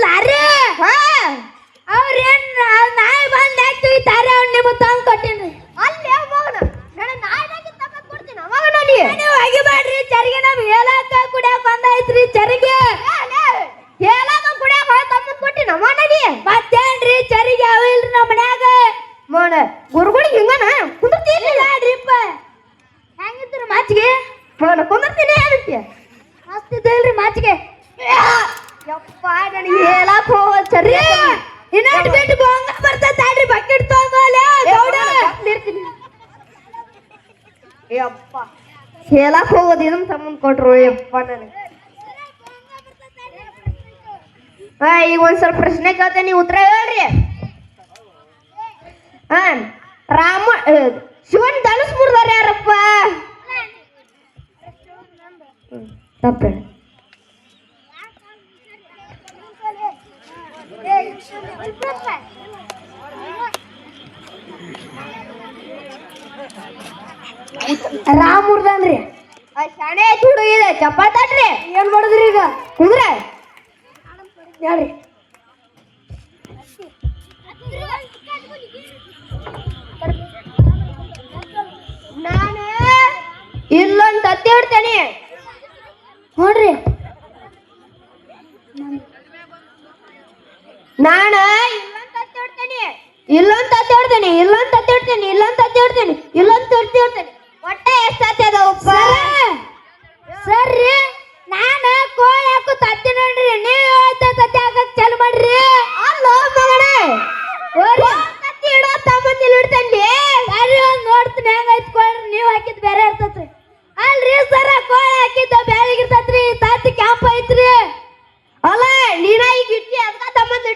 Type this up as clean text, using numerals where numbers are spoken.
lorry ಅವ್ರೇನ್ ನಾಯಿ ಬಂದ್ ಹಾಕ್ತಾರೆ ಅವ್ನು ನಿಮಗೆ ತಂದು ಕೊಟ್ಟಿನ್ರಿ ಅಲ್ಲೇ ಮಗನ ನನ್ನ ನಾಯಿನಾಗಿ ತಗೊಂಡ್ ಕೊಡ್ತೀನಿ ಅವಾಗ ನೋಡಿ ನೀವು ಒಗಿಬೇಡ್ರಿ ಚರಿಗೆ ನಮ್ಗೆ ಹೇಳಕ್ಕ ಕುಡಿಯಕ್ ಬಂದೈತ್ರಿ ಚರಿಗೆ ಹೇಳಾಗ ಕುಡಿಯಾಕ ತಗೊಂಡ್ ಕೊಟ್ಟಿನ ಅವ ನಡಿ ಮತ್ತೇನ್ರಿ ಚರಿಗೆ ಅವಿಲ್ರಿ ನಮ್ಮ ಮನ್ಯಾಗ ಮೋಣ ಗುರುಗಳಿಗೆ ಹಿಂಗನ ಕುಂದಿರ್ತೀನಿ ನೋಡ್ರಿಪ್ಪ ಹೆಂಗಿದ್ರು ಮಾಚಿಗೆ ಮೋಣ ಕುಂದಿರ್ತೀನಿ ಏನಂತೀಯ ಮಸ್ತ್ ಇದ್ದಿಲ್ರಿ ಮಾಚಿಗೆ ಯಪ್ಪ ನನಗೆ ಹೇಳಕ್ ಹೋಗ ಸರಿ ಇನ್ನೊಂದು ಬಿಟ್ಟು ಬಂಗ ಬರ್ತೈತಾಡ್ರಿ ಬಕೆಟ್ ತಗೋಲೆ ಗೌಡ ಇರ್ತೀನಿ ಯಪ್ಪ ಹೇಳಕ್ ಹೋಗೋದು ಇದನ್ನ ಸಂಬಂಧ ಕೊಟ್ರು ಯಪ್ಪ ನನಗೆ ಈಗ ಒಂದ್ ಸ್ವಲ್ಪ ಪ್ರಶ್ನೆ ಕೇಳ್ತೇನೆ ನೀವು ಉತ್ತರ ಹೇಳ್ರಿ ರಾಮ ಶಿವನ್ ಧನುಸ್ ಮುರಿದಾರ ಯಾರಪ್ಪ ತಪ್ಪ ರಾಮ್ ಮುರ್ದನ್ರಿ ಶಾಣೆ ಚೂಡು ಇದೆ ಚಪಾತಾಡ್ರಿ ಏನ್ ಮಾಡುದ್ರಿ ಈಗ ಕುಂದ್ರೆ ಹೇಳ್ರಿ ನಾನು ಇಲ್ಲೊಂದು ತತ್ತಿ ಇಡ್ತೇನೆ ನೋಡ್ರಿ ನಾನು ಇಲ್ಲೊಂದು ತತ್ತಿ ಇಡ್ತೇನೆ ಇಲ್ಲೊಂದು ತತ್ತಿ ಇಡ್ತೇನೆ ಇಲ್ಲೊಂದು ತತ್ತಿ ಇಡ್ತೇನೆ ಇಲ್ಲೊಂದು ತತ್ತಿ ಇಡ್ತೇನೆ ಹೊಟ್ಟೆ ಎಷ್ಟು ತತ್ತಿ ಅದಾವಪ್ಪ ಸರ್ರಿ ನಾನು ಕೋಳಿ ಹಾಕು ತತ್ತಿ ನೋಡ್ರಿ ನೀವು ತತ್ತಿ ಹಾಕಕ್ ಚಾಲು ಮಾಡ್ರಿ ಅಲ್ಲ ಮಗನೇ ತತ್ತಿ ಇಡೋ ತಮ್ಮಂದಿಲ್ ಇಡ್ತೇನೆ ಬರ್ರಿ ಒಂದ್ ನೋಡ್ತೀನಿ ಹೆಂಗೈತ್ ಕೊಡ್ರಿ ನೀವು ಹಾಕಿದ್ ಬೇರೆ ಇರ್ತೈತ್ರಿ ಅಲ್ರಿ ಸರ ಕೋಳಿ ಹಾಕಿದ್ದ ಬ್ಯಾಳಿಗಿರ್ತೈತ್ರಿ ತತ್ತಿ ಕ್ಯಾಂಪ್ ಐತ್ರಿ ಅಲ್ಲ ನೀನ ಈಗ ಇಟ್ಟಿ ಅದಕ್ಕ ತಮ್ಮಂದ್